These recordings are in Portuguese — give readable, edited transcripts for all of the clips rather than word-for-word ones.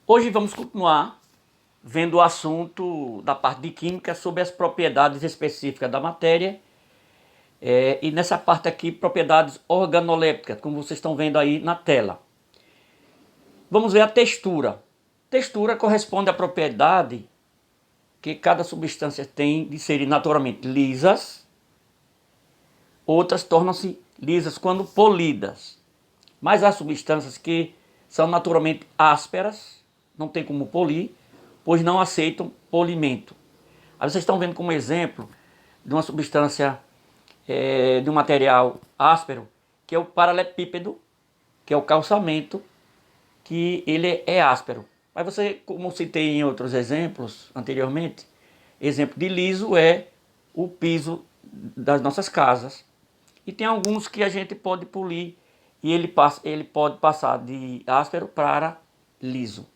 Hoje vamos continuar vendo o assunto da parte de química sobre as propriedades específicas da matéria. E nessa parte aqui, propriedades organolépticas, como vocês estão vendo aí na tela. Vamos ver a textura. Textura corresponde à propriedade que cada substância tem de serem naturalmente lisas. Outras tornam-se lisas quando polidas. Mas há substâncias que são naturalmente ásperas, não tem como polir, pois não aceitam polimento. Aí vocês estão vendo como exemplo de uma substância, de um material áspero, que é o paralelepípedo, que é o calçamento, que ele é áspero. Mas você, como citei em outros exemplos anteriormente, exemplo de liso é o piso das nossas casas. E tem alguns que a gente pode polir e ele pode passar de áspero para liso.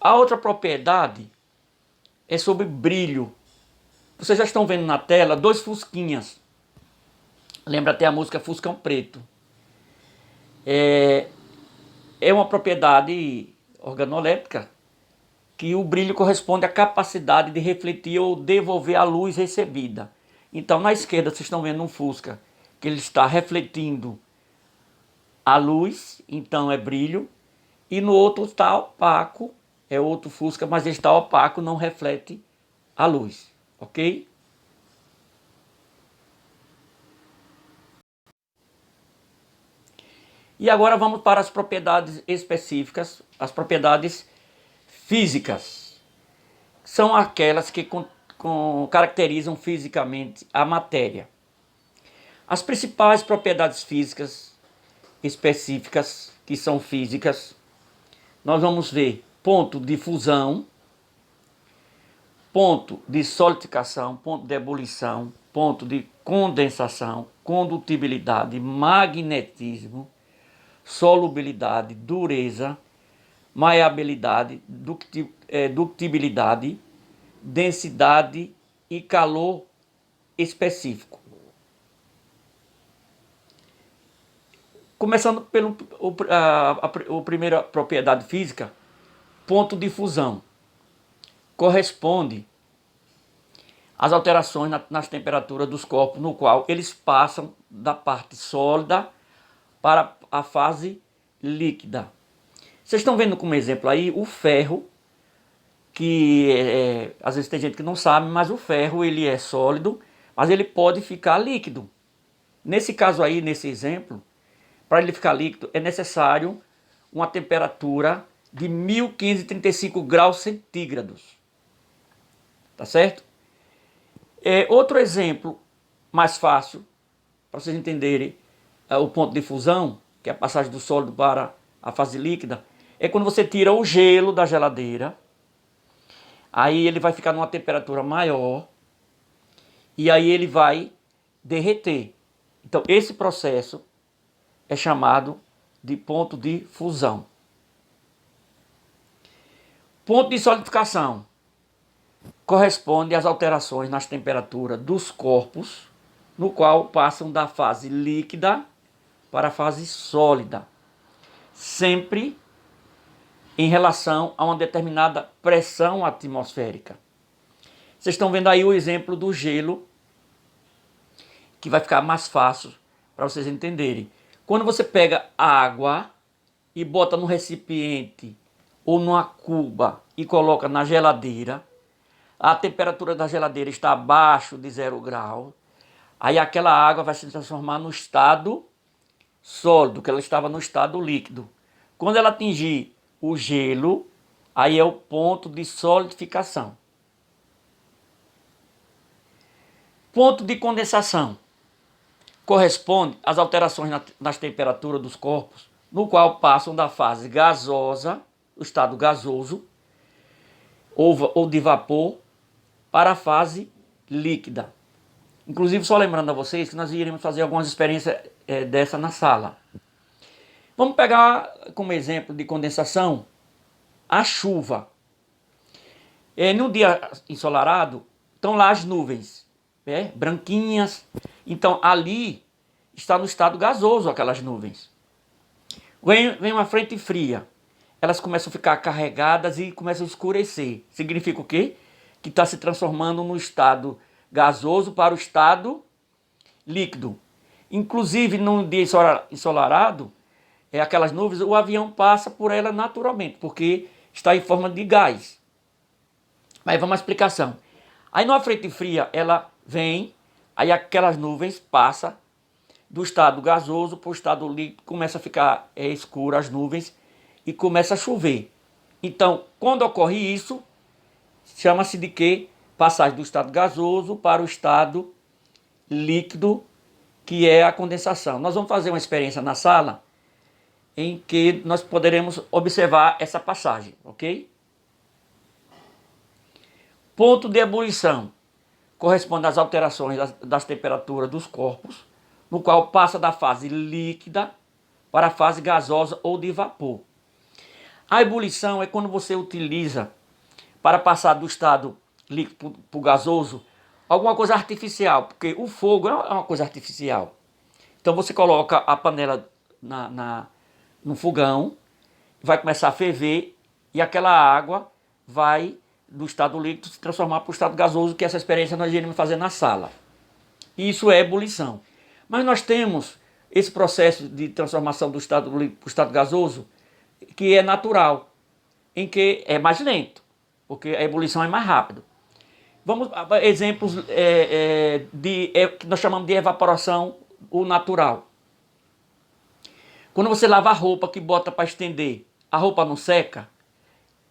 A outra propriedade é sobre brilho. Vocês já estão vendo na tela dois fusquinhas. Lembra até a música Fuscão Preto. É uma propriedade organoléptica que o brilho corresponde à capacidade de refletir ou devolver a luz recebida. Então, na esquerda, vocês estão vendo um Fusca que ele está refletindo a luz, então é brilho. E no outro está opaco, é outro Fusca, mas ele está opaco, não reflete a luz, ok? E agora vamos para as propriedades específicas, as propriedades físicas. São aquelas que caracterizam fisicamente a matéria. As principais propriedades físicas específicas, que são físicas, nós vamos ver ponto de fusão, ponto de solidificação, ponto de ebulição, ponto de condensação, condutibilidade, magnetismo, solubilidade, dureza, maleabilidade, ductibilidade, densidade e calor específico. Começando pela primeira propriedade física, ponto de fusão. Corresponde às alterações nas temperaturas dos corpos, no qual eles passam da parte sólida para a fase líquida. Vocês estão vendo como exemplo aí o ferro, que às vezes tem gente que não sabe, mas o ferro ele é sólido, mas ele pode ficar líquido. Nesse caso aí, nesse exemplo, para ele ficar líquido é necessário uma temperatura de 1535 graus centígrados. Tá certo? Outro exemplo mais fácil, para vocês entenderem o ponto de fusão, que é a passagem do sólido para a fase líquida, é quando você tira o gelo da geladeira, aí ele vai ficar numa temperatura maior, e aí ele vai derreter. Então esse processo é chamado de ponto de fusão. Ponto de solidificação corresponde às alterações nas temperaturas dos corpos, no qual passam da fase líquida para a fase sólida, sempre em relação a uma determinada pressão atmosférica. Vocês estão vendo aí o exemplo do gelo, que vai ficar mais fácil para vocês entenderem. Quando você pega água e bota num recipiente ou numa cuba e coloca na geladeira, a temperatura da geladeira está abaixo de 0 grau, aí aquela água vai se transformar no estado sólido, que ela estava no estado líquido. Quando ela atingir o gelo, aí é o ponto de solidificação. Ponto de condensação corresponde às alterações nas temperaturas dos corpos, no qual passam da fase gasosa, o estado gasoso, ou de vapor, para a fase líquida. Inclusive, só lembrando a vocês que nós iremos fazer algumas experiências dessa na sala. Vamos pegar como exemplo de condensação a chuva. No dia ensolarado, estão lá as nuvens, branquinhas. Então, ali está no estado gasoso aquelas nuvens. Vem uma frente fria. Elas começam a ficar carregadas e começam a escurecer. Significa o quê? Que está se transformando no estado gasoso para o estado líquido. Inclusive, num dia ensolarado, aquelas nuvens, o avião passa por ela naturalmente, porque está em forma de gás. Mas vamos à explicação. Aí numa frente fria, ela vem, aí aquelas nuvens passam do estado gasoso para o estado líquido, começa a ficar escuro as nuvens e começa a chover. Então, quando ocorre isso, chama-se de quê? Passagem do estado gasoso para o estado líquido, que é a condensação. Nós vamos fazer uma experiência na sala em que nós poderemos observar essa passagem, ok? Ponto de ebulição corresponde às alterações das temperaturas dos corpos, no qual passa da fase líquida para a fase gasosa ou de vapor. A ebulição é quando você utiliza para passar do estado líquido para o gasoso alguma coisa artificial, porque o fogo é uma coisa artificial. Então você coloca a panela no fogão, vai começar a ferver e aquela água vai do estado líquido se transformar para o estado gasoso, que essa experiência nós iremos fazer na sala. Isso é ebulição. Mas nós temos esse processo de transformação do estado líquido para o estado gasoso, que é natural, em que é mais lento, porque a ebulição é mais rápido. Vamos a exemplos que nós chamamos de evaporação ou natural. Quando você lava a roupa que bota para estender, a roupa não seca.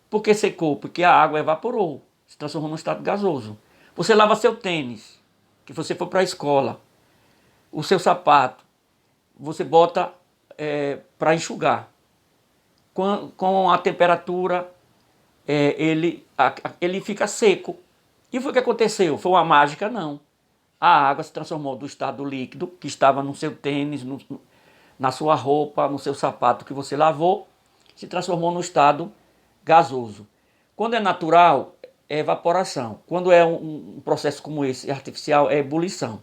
Por que secou? Porque a água evaporou, se transformou num estado gasoso. Você lava seu tênis, que você for para a escola, o seu sapato, você bota para enxugar. Com a temperatura, ele fica seco. E foi o que aconteceu? Foi uma mágica? Não. A água se transformou do estado líquido, que estava no seu tênis, na sua roupa, no seu sapato que você lavou, se transformou no estado gasoso. Quando é natural, é evaporação. Quando é um processo como esse, artificial, é ebulição.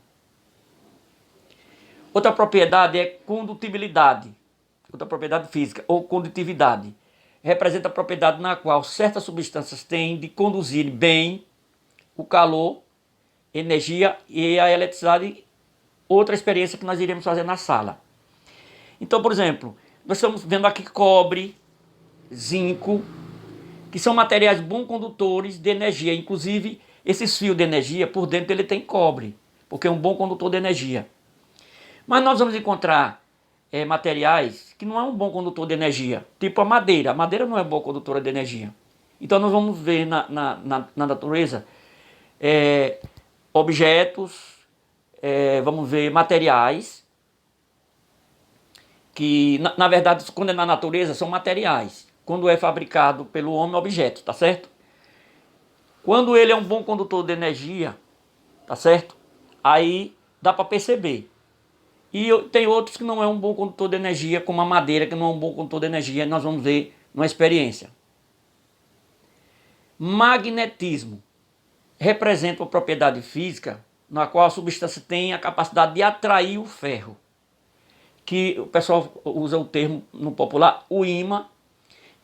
Outra propriedade é condutibilidade. Outra propriedade física, ou condutividade. Representa a propriedade na qual certas substâncias têm de conduzir bem o calor, energia e a eletricidade. Outra experiência que nós iremos fazer na sala. Então, por exemplo, nós estamos vendo aqui cobre, zinco, que são materiais bons condutores de energia. Inclusive, esses fios de energia, por dentro ele tem cobre, porque é um bom condutor de energia. Mas nós vamos encontrar materiais que não é um bom condutor de energia, tipo a madeira. A madeira não é boa condutora de energia. Então nós vamos ver na natureza objetos, vamos ver materiais, que na verdade quando é na natureza são materiais. Quando é fabricado pelo homem, objeto, tá certo? Quando ele é um bom condutor de energia, tá certo? Aí dá para perceber. E tem outros que não é um bom condutor de energia, como a madeira, que não é um bom condutor de energia, nós vamos ver numa experiência. Magnetismo representa uma propriedade física na qual a substância tem a capacidade de atrair o ferro, que o pessoal usa o termo no popular, o ímã,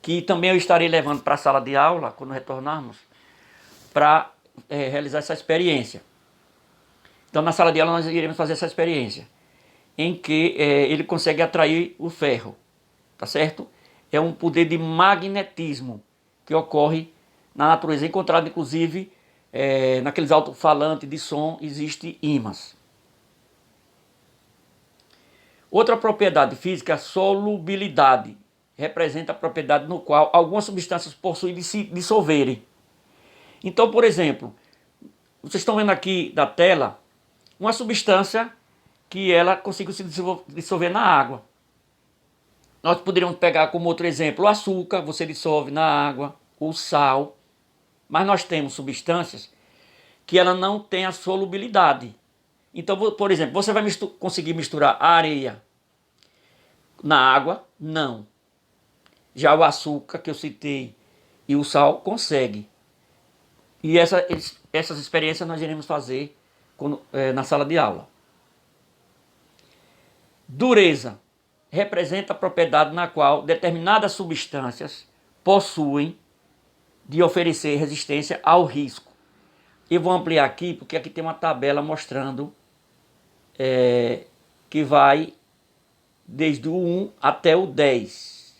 que também eu estarei levando para a sala de aula, quando retornarmos, para realizar essa experiência. Então na sala de aula nós iremos fazer essa experiência, em que ele consegue atrair o ferro, tá certo? É um poder de magnetismo que ocorre na natureza, encontrado inclusive naqueles alto-falantes de som, existe ímãs. Outra propriedade física, a solubilidade, representa a propriedade no qual algumas substâncias possuem de se dissolverem. Então, por exemplo, vocês estão vendo aqui da tela uma substância que ela conseguiu se dissolver na água. Nós poderíamos pegar como outro exemplo o açúcar, você dissolve na água, o sal, mas nós temos substâncias que ela não tem a solubilidade. Então, por exemplo, você vai conseguir misturar a areia na água? Não. Já o açúcar que eu citei e o sal consegue. E essas experiências nós iremos fazer na sala de aula. Dureza representa a propriedade na qual determinadas substâncias possuem de oferecer resistência ao risco. Eu vou ampliar aqui, porque aqui tem uma tabela mostrando que vai desde o 1 até o 10.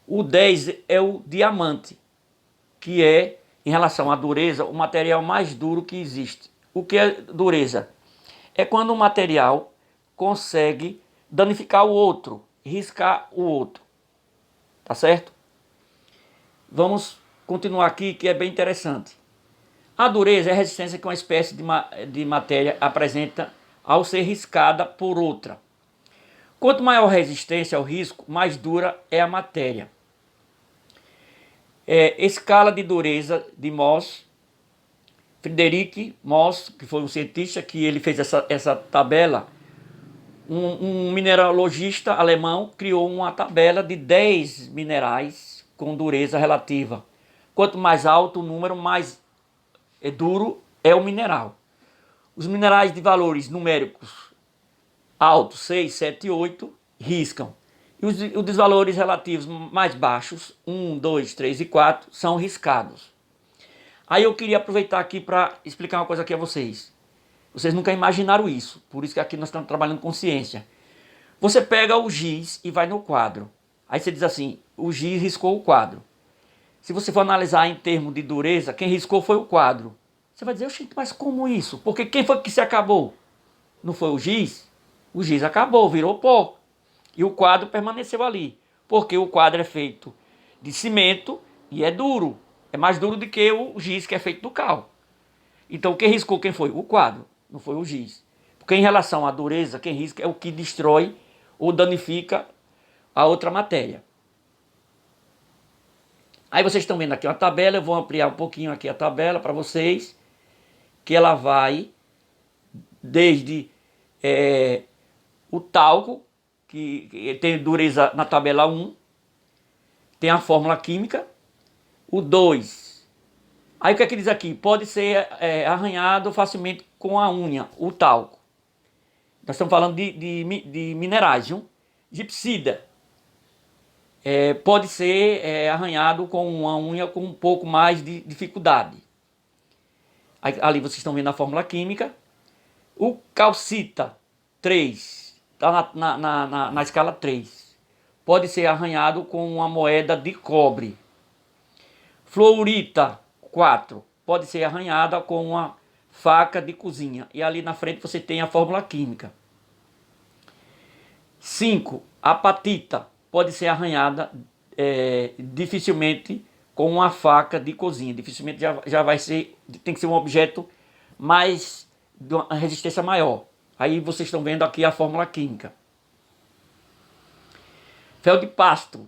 O 10 é o diamante, que é, em relação à dureza, o material mais duro que existe. O que é dureza? É quando o material consegue danificar o outro, riscar o outro. Tá certo? Vamos continuar aqui, que é bem interessante. A dureza é a resistência que uma espécie de matéria apresenta ao ser riscada por outra. Quanto maior a resistência ao risco, mais dura é a matéria. Escala de dureza de Mohs. Friedrich Mohs, que foi um cientista que ele fez essa tabela, um mineralogista alemão criou uma tabela de 10 minerais com dureza relativa. Quanto mais alto o número, mais duro é o mineral. Os minerais de valores numéricos altos, 6, 7 e 8, riscam. E os dos valores relativos mais baixos, 1, 2, 3 e 4, são riscados. Aí eu queria aproveitar aqui para explicar uma coisa aqui a vocês. Vocês nunca imaginaram isso, por isso que aqui nós estamos trabalhando com ciência. Você pega o giz e vai no quadro. Aí você diz assim, o giz riscou o quadro. Se você for analisar em termos de dureza, quem riscou foi o quadro. Você vai dizer, mas como isso? Porque quem foi que se acabou? Não foi o giz? O giz acabou, virou pó. E o quadro permaneceu ali. Porque o quadro é feito de cimento e é duro. É mais duro do que o giz, que é feito do cal. Então quem riscou quem foi? O quadro, não foi o giz. Porque em relação à dureza, quem risca é o que destrói ou danifica a outra matéria. Aí vocês estão vendo aqui uma tabela, eu vou ampliar um pouquinho aqui a tabela para vocês, que ela vai desde o talco, que tem dureza na tabela 1, tem a fórmula química, o 2. Aí o que é que diz aqui? Pode ser arranhado facilmente com a unha, o talco. Nós estamos falando de minerais, viu? Gipsida. Pode ser arranhado com uma unha com um pouco mais de dificuldade. Aí, ali vocês estão vendo a fórmula química. O calcita 3, está na escala 3. Pode ser arranhado com uma moeda de cobre. Fluorita 4, pode ser arranhada com uma faca de cozinha. E ali na frente você tem a fórmula química. 5. Apatita pode ser arranhada dificilmente com uma faca de cozinha. Dificilmente já vai ser, tem que ser um objeto mais, de uma resistência maior. Aí vocês estão vendo aqui a fórmula química. Feldespato,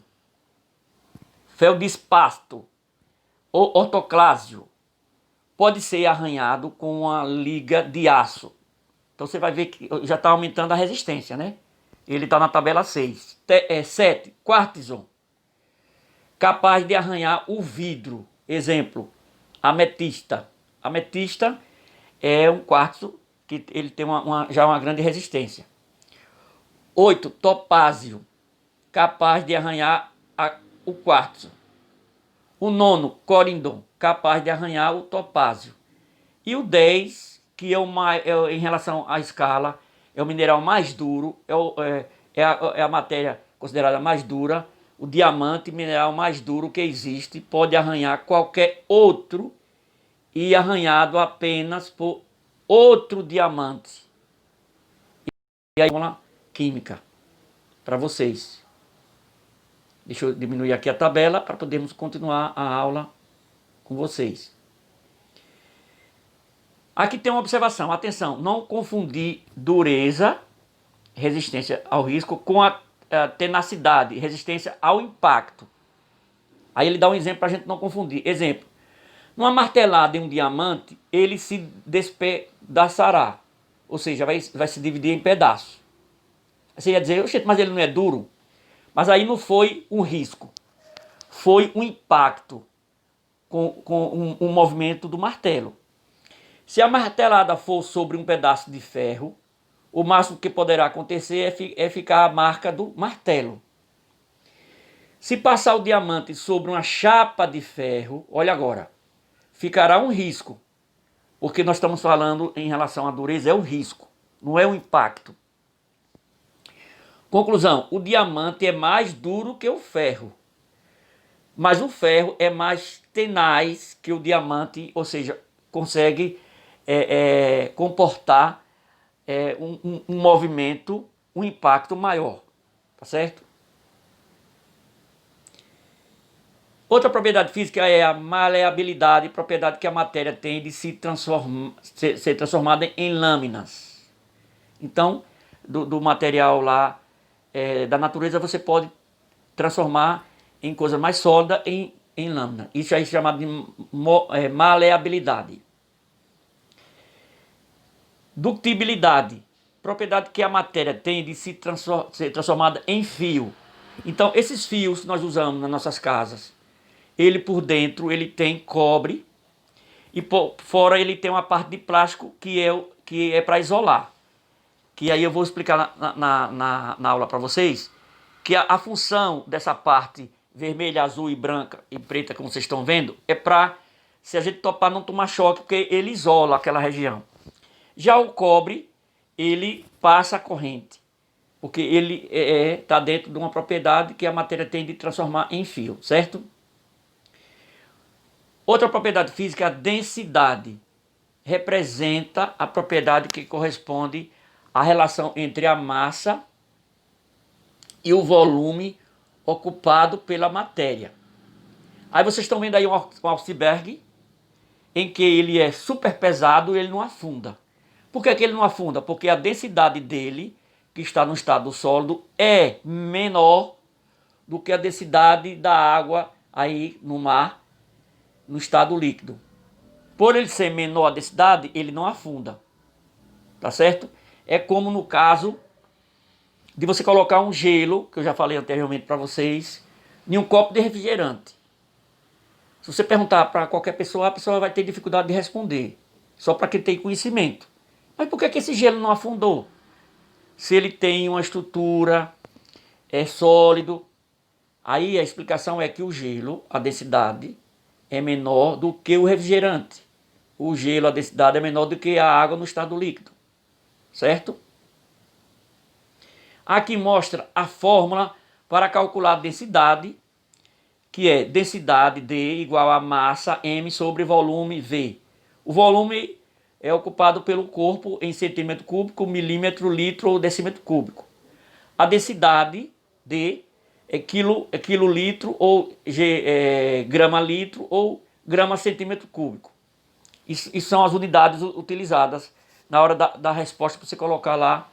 ou ortoclásio, pode ser arranhado com uma liga de aço. Então você vai ver que já está aumentando a resistência, né? Ele está na tabela 6. 7. Quartzon, capaz de arranhar o vidro. Exemplo, ametista. Ametista é um quartzo que ele tem já uma grande resistência. 8. Topázio, capaz de arranhar o quartzo. O 9. Corindon, capaz de arranhar o topázio. E o 10, que em relação à escala, é o mineral mais duro, é a matéria considerada mais dura, o diamante, mineral mais duro que existe, pode arranhar qualquer outro e arranhado apenas por outro diamante. E aí, vamos lá, química, para vocês. Deixa eu diminuir aqui a tabela para podermos continuar a aula com vocês. Aqui tem uma observação, atenção, não confundir dureza, resistência ao risco, com a tenacidade, resistência ao impacto. Aí ele dá um exemplo para a gente não confundir. Exemplo, numa martelada em um diamante, ele se despedaçará, ou seja, vai se dividir em pedaços. Você ia dizer, mas ele não é duro? Mas aí não foi um risco, foi um impacto com um movimento do martelo. Se a martelada for sobre um pedaço de ferro, o máximo que poderá acontecer é ficar a marca do martelo. Se passar o diamante sobre uma chapa de ferro, olha agora, ficará um risco. Porque nós estamos falando em relação à dureza, é o risco, não é o impacto. Conclusão, o diamante é mais duro que o ferro. Mas o ferro é mais tenaz que o diamante, ou seja, consegue comportar um movimento, um impacto maior. Tá certo? Outra propriedade física é a maleabilidade, propriedade que a matéria tem de ser transformada em lâminas. Então, do material lá da natureza, você pode transformar em coisa mais sólida em lâmina. Isso aí é chamado de maleabilidade. Ductibilidade, propriedade que a matéria tem de ser transformada em fio. Então, esses fios que nós usamos nas nossas casas, ele por dentro ele tem cobre e por fora ele tem uma parte de plástico que é para isolar. Que aí eu vou explicar na aula para vocês, que a função dessa parte vermelha, azul e branca e preta, como vocês estão vendo, é para, se a gente topar, não tomar choque, porque ele isola aquela região. Já o cobre, ele passa a corrente, porque ele está dentro de uma propriedade que a matéria tem de transformar em fio, certo? Outra propriedade física é a densidade. Representa a propriedade que corresponde à relação entre a massa e o volume ocupado pela matéria. Aí vocês estão vendo aí um iceberg em que ele é super pesado e ele não afunda. Por que ele não afunda? Porque a densidade dele, que está no estado sólido, é menor do que a densidade da água aí no mar, no estado líquido. Por ele ser menor a densidade, ele não afunda. Tá certo? É como no caso de você colocar um gelo, que eu já falei anteriormente para vocês, em um copo de refrigerante. Se você perguntar para qualquer pessoa, a pessoa vai ter dificuldade de responder. Só para quem tem conhecimento. Mas por que esse gelo não afundou? Se ele tem uma estrutura, é sólido. Aí a explicação é que o gelo, a densidade, é menor do que o refrigerante. O gelo, a densidade é menor do que a água no estado líquido. Certo? Aqui mostra a fórmula para calcular a densidade, que é densidade D igual a massa M sobre volume V. O volume é ocupado pelo corpo em centímetro cúbico, milímetro, litro ou decímetro cúbico. A densidade D é quilolitro ou grama litro ou grama centímetro cúbico. Isso são as unidades utilizadas na hora da resposta para você colocar lá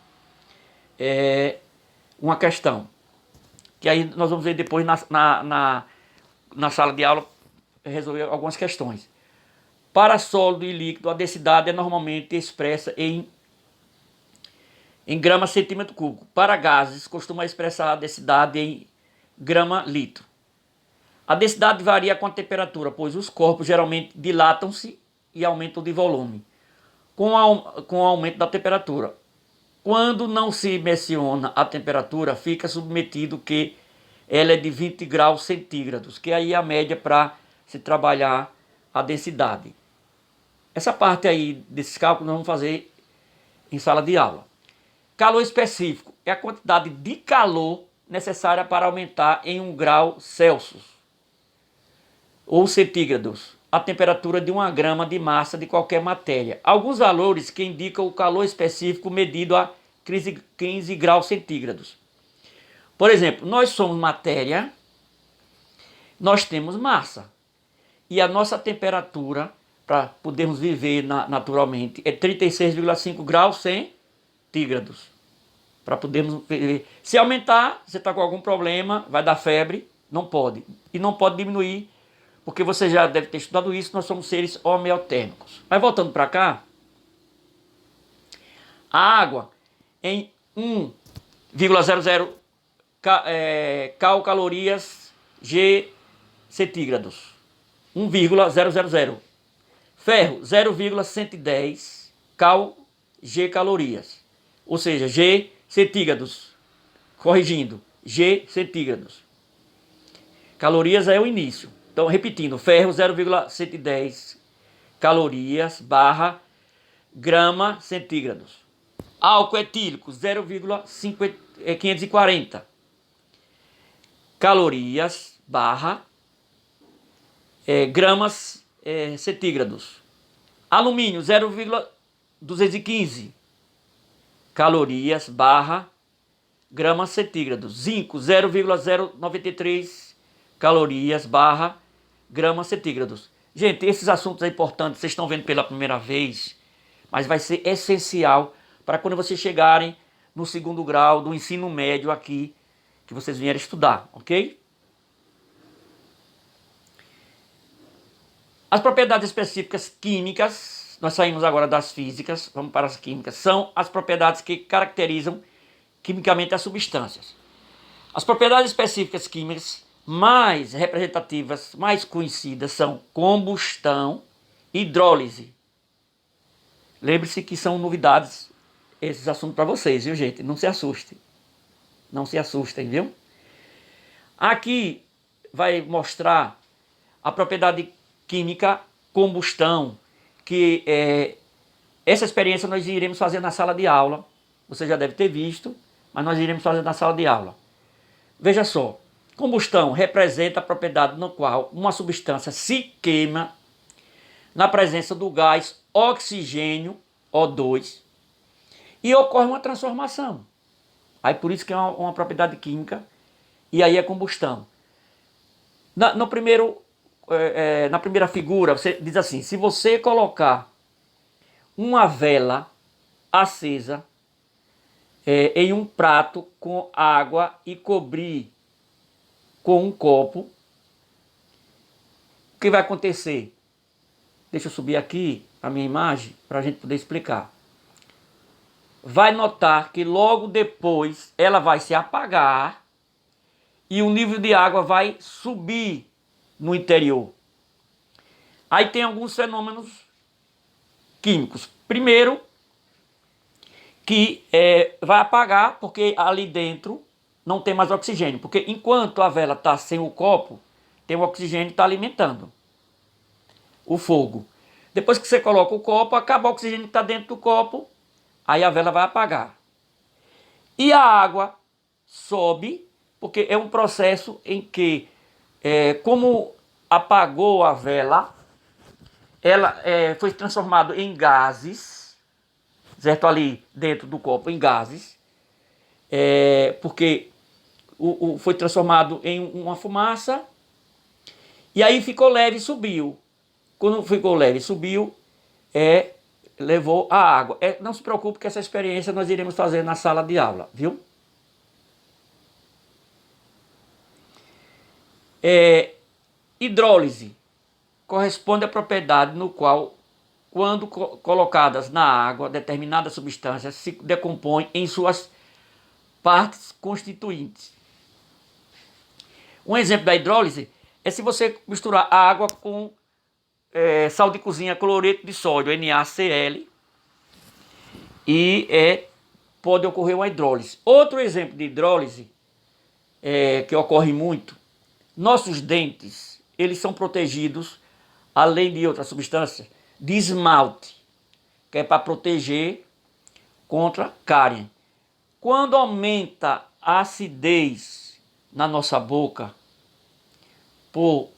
uma questão. Que aí nós vamos ver depois na sala de aula resolver algumas questões. Para sólido e líquido, a densidade é normalmente expressa em grama centímetro cúbico. Para gases, costuma expressar a densidade em grama litro. A densidade varia com a temperatura, pois os corpos geralmente dilatam-se e aumentam de volume com o aumento da temperatura. Quando não se menciona a temperatura, fica submetido que ela é de 20 graus centígrados, que aí é a média para se trabalhar a densidade. Essa parte aí desses cálculos nós vamos fazer em sala de aula. Calor específico é a quantidade de calor necessária para aumentar em 1 grau Celsius ou centígrados a temperatura de 1 grama de massa de qualquer matéria. Alguns valores que indicam o calor específico medido a 15 graus centígrados. Por exemplo, nós somos matéria, nós temos massa. E a nossa temperatura, para podermos viver naturalmente, é 36,5 graus centígrados. Para podermos viver. Se aumentar, você está com algum problema, vai dar febre, não pode. E não pode diminuir, porque você já deve ter estudado isso, nós somos seres homeotérmicos. Mas voltando para cá, a água em 1,00 calorias G centígrados. 1,000. Ferro, 0,110 cal G calorias. ou seja, G centígrados. Corrigindo, G centígrados. Calorias é o início. Então, repetindo, ferro 0,110 calorias barra grama centígrados. Álcool etílico 0,540 calorias barra gramas centígrados. Alumínio 0,215 calorias barra gramas centígrados. Zinco 0,093 calorias barra gramas centígrados. Gente, esses assuntos é importantes, vocês estão vendo pela primeira vez, mas vai ser essencial para quando vocês chegarem no segundo grau do ensino médio aqui, que vocês vierem estudar, ok? As propriedades específicas químicas, nós saímos agora das físicas, vamos para as químicas, são as propriedades que caracterizam quimicamente as substâncias. As propriedades específicas químicas mais representativas, mais conhecidas são combustão e hidrólise. Lembre-se que são novidades esses assuntos para vocês, viu, gente? Não se assustem. Não se assustem, viu? Aqui vai mostrar a propriedade química combustão, que essa experiência nós iremos fazer na sala de aula. Você já deve ter visto, mas nós iremos fazer na sala de aula. Veja só, combustão representa a propriedade no qual uma substância se queima na presença do gás oxigênio, O2, e ocorre uma transformação. Aí por isso que é uma propriedade química, e aí é combustão. Na primeira figura, você diz assim, se você colocar uma vela acesa em um prato com água e cobrir com um copo, o que vai acontecer? Deixa eu subir aqui a minha imagem para a gente poder explicar. Vai notar que logo depois ela vai se apagar e o nível de água vai subir no interior. Aí tem alguns fenômenos químicos. Primeiro, que vai apagar porque ali dentro não tem mais oxigênio. Porque enquanto a vela está sem o copo, tem o oxigênio que está alimentando o fogo. Depois que você coloca o copo, acaba o oxigênio que está dentro do copo, aí a vela vai apagar. E a água sobe, porque é um processo em que, como apagou a vela, ela foi transformada em gases, certo? Ali dentro do copo, em gases, porque foi transformado em uma fumaça, e aí ficou leve e subiu. Quando ficou leve e subiu, levou a água. Não se preocupe que essa experiência nós iremos fazer na sala de aula, viu? Hidrólise corresponde à propriedade no qual, quando colocadas na água, determinadas substâncias se decompõem em suas partes constituintes. Um exemplo da hidrólise é se você misturar a água com sal de cozinha, cloreto de sódio, NaCl, e pode ocorrer uma hidrólise. Outro exemplo de hidrólise que ocorre muito, nossos dentes, eles são protegidos, além de outras substâncias, de esmalte, que é para proteger contra cárie. Quando aumenta a acidez na nossa boca, por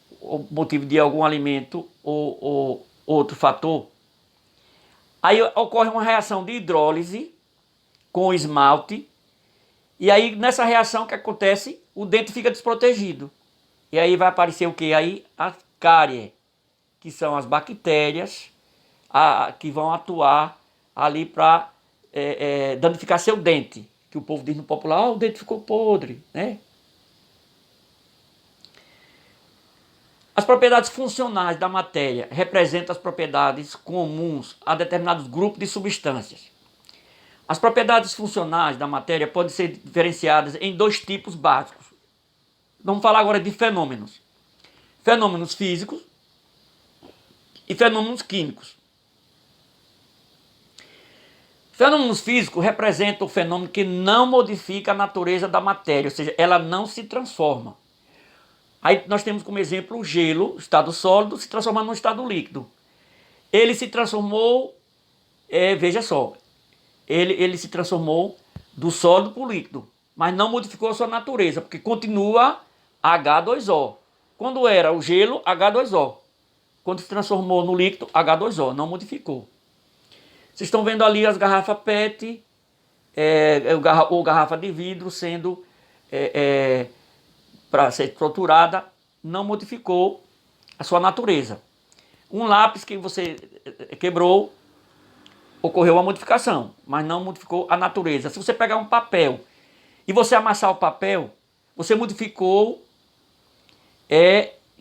motivo de algum alimento ou outro fator, aí ocorre uma reação de hidrólise com o esmalte, e aí nessa reação que acontece, o dente fica desprotegido. E aí vai aparecer o que? Aí a cárie, que são as bactérias que vão atuar ali para danificar seu dente. Que o povo diz no popular, o dente ficou podre, né? As propriedades funcionais da matéria representam as propriedades comuns a determinados grupos de substâncias. As propriedades funcionais da matéria podem ser diferenciadas em dois tipos básicos. Vamos falar agora de fenômenos. Fenômenos físicos e fenômenos químicos. Fenômenos físicos representam o fenômeno que não modifica a natureza da matéria, ou seja, ela não se transforma. Aí nós temos como exemplo o gelo, estado sólido, se transformando num estado líquido. Ele se transformou, veja só, ele se transformou do sólido para o líquido, mas não modificou a sua natureza, porque continua H2O. Quando era o gelo, H2O. Quando se transformou no líquido, H2O, não modificou. Vocês estão vendo ali as garrafas PET, ou garrafa de vidro sendo, para ser estruturada, não modificou a sua natureza. Um lápis que você quebrou, ocorreu uma modificação, mas não modificou a natureza. Se você pegar um papel e você amassar o papel, você modificou,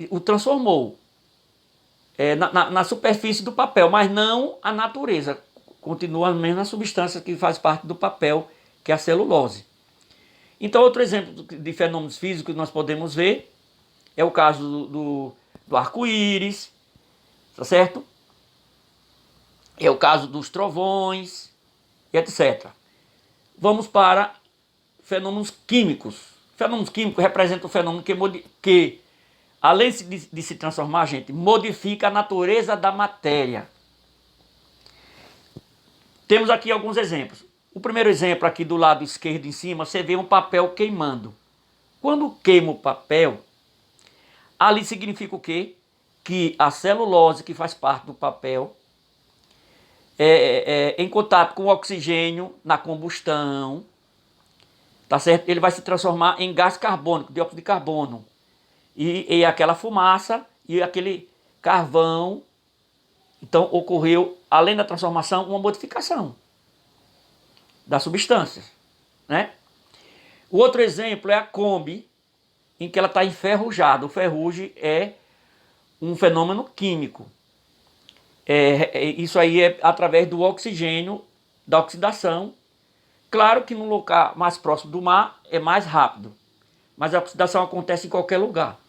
o transformou na superfície do papel, mas não a natureza. Continua a mesma substância que faz parte do papel, que é a celulose. Então, outro exemplo de fenômenos físicos que nós podemos ver é o caso do arco-íris, tá certo? É o caso dos trovões, etc. Vamos para fenômenos químicos. Fenômenos químicos representam um fenômeno que além de se transformar, gente, modifica a natureza da matéria. Temos aqui alguns exemplos. O primeiro exemplo aqui do lado esquerdo em cima, você vê um papel queimando. Quando queima o papel, ali significa o quê? Que a celulose que faz parte do papel, em contato com o oxigênio na combustão, tá certo? Ele vai se transformar em gás carbônico, dióxido de carbono. E aquela fumaça e aquele carvão. Então ocorreu, além da transformação, uma modificação das substâncias, né? O outro exemplo é a Kombi, em que ela está enferrujada. O ferrugem é um fenômeno químico. Isso aí é através do oxigênio, da oxidação. Claro que no lugar mais próximo do mar é mais rápido, mas a oxidação acontece em qualquer lugar.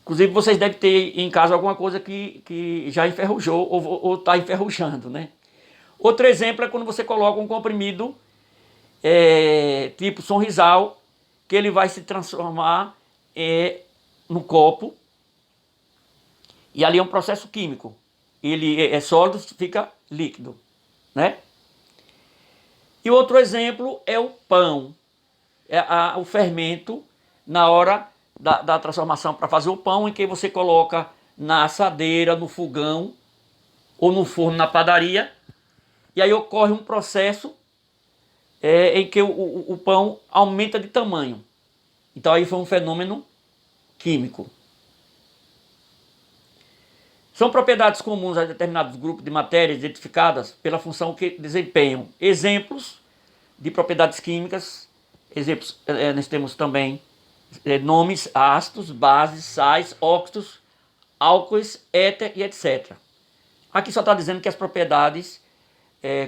Inclusive vocês devem ter em casa alguma coisa que já enferrujou ou está enferrujando, né? Outro exemplo é quando você coloca um comprimido tipo Sonrisal, que ele vai se transformar no copo, e ali é um processo químico. Ele é sólido, fica líquido, né? E outro exemplo é o pão, o fermento na hora da transformação para fazer o pão, em que você coloca na assadeira, no fogão ou no forno na padaria, e aí ocorre um processo em que o pão aumenta de tamanho. Então aí foi um fenômeno químico. São propriedades comuns a determinados grupos de matérias identificadas pela função que desempenham. Exemplos de propriedades químicas, exemplos, nós temos também nomes, ácidos, bases, sais, óxidos, álcoois, éter e etc. Aqui só está dizendo que as propriedades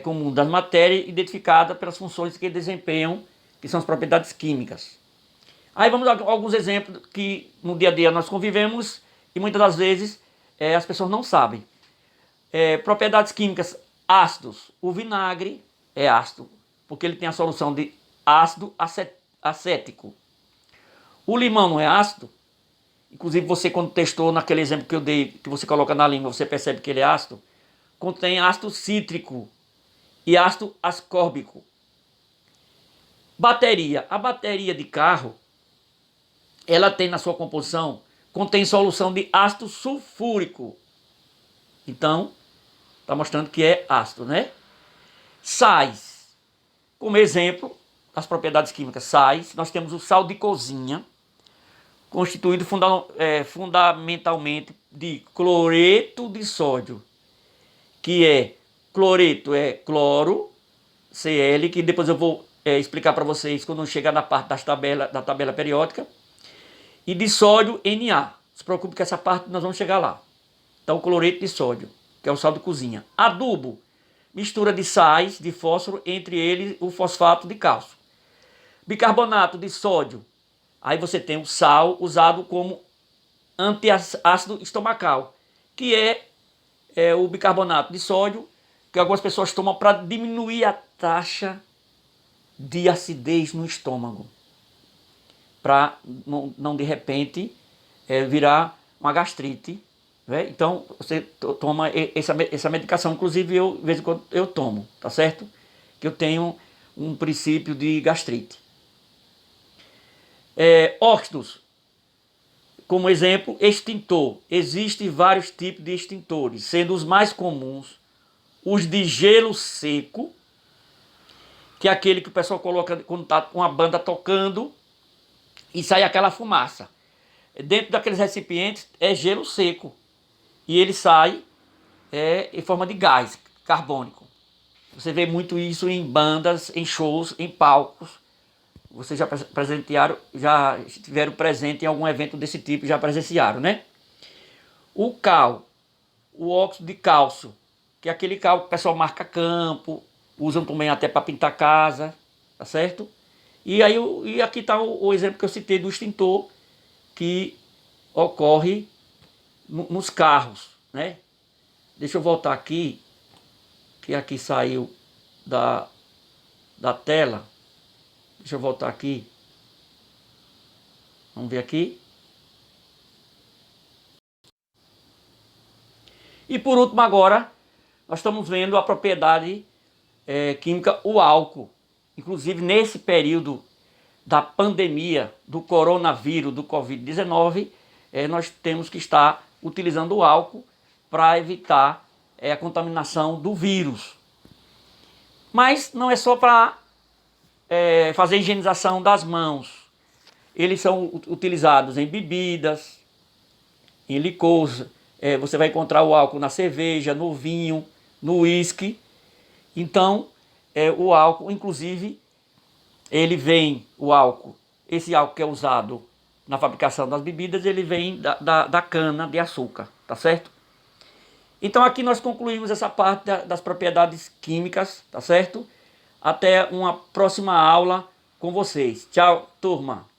comuns das matérias identificadas pelas funções que desempenham, que são as propriedades químicas. Aí vamos dar alguns exemplos que no dia a dia nós convivemos e muitas das vezes as pessoas não sabem. Propriedades químicas, ácidos. O vinagre é ácido, porque ele tem a solução de ácido acético. O limão não é ácido. Inclusive você, quando testou naquele exemplo que eu dei, que você coloca na língua, você percebe que ele é ácido. Contém ácido cítrico e ácido ascórbico. Bateria. A bateria de carro, ela tem na sua composição, contém solução de ácido sulfúrico. Então, está mostrando que é ácido, né? Sais. Como exemplo, as propriedades químicas sais, nós temos o sal de cozinha, constituído fundamentalmente de cloreto de sódio, que cloreto é cloro, Cl, que depois eu vou explicar para vocês quando chegar na parte da tabela periódica, e de sódio Na. Não se preocupe que essa parte nós vamos chegar lá. Então, cloreto de sódio, que é o sal de cozinha. Adubo, mistura de sais, de fósforo, entre eles o fosfato de cálcio. Bicarbonato de sódio, aí você tem o sal usado como antiácido estomacal, que é o bicarbonato de sódio, que algumas pessoas tomam para diminuir a taxa de acidez no estômago, para não de repente virar uma gastrite, né? Então você toma essa medicação, inclusive eu de vez em quando eu tomo, tá certo? Que eu tenho um princípio de gastrite. Óxidos, como exemplo, extintor. Existem vários tipos de extintores, sendo os mais comuns os de gelo seco, que é aquele que o pessoal coloca quando está uma banda tocando e sai aquela fumaça. Dentro daqueles recipientes é gelo seco e ele sai em forma de gás carbônico. Você vê muito isso em bandas, em shows, em palcos. Vocês já presentearam, já estiveram presente em algum evento desse tipo, já presenciaram, né? O cal, o óxido de cálcio, que é aquele cal que o pessoal marca campo, usam também até para pintar casa, tá certo? E aí e aqui está o exemplo que eu citei do extintor, que ocorre nos carros, né? Deixa eu voltar aqui, que aqui saiu da tela. Deixa eu voltar aqui. Vamos ver aqui. E por último agora, nós estamos vendo a propriedade química, o álcool. Inclusive nesse período da pandemia do coronavírus, do Covid-19, nós temos que estar utilizando o álcool para evitar a contaminação do vírus. Mas não é só para fazer higienização das mãos. Eles são utilizados em bebidas, em licores. Você vai encontrar o álcool na cerveja, no vinho, no uísque. Então, o álcool, inclusive, ele vem, esse álcool que é usado na fabricação das bebidas, ele vem da cana de açúcar, tá certo? Então aqui nós concluímos essa parte das propriedades químicas, tá certo? Até uma próxima aula com vocês. Tchau, turma!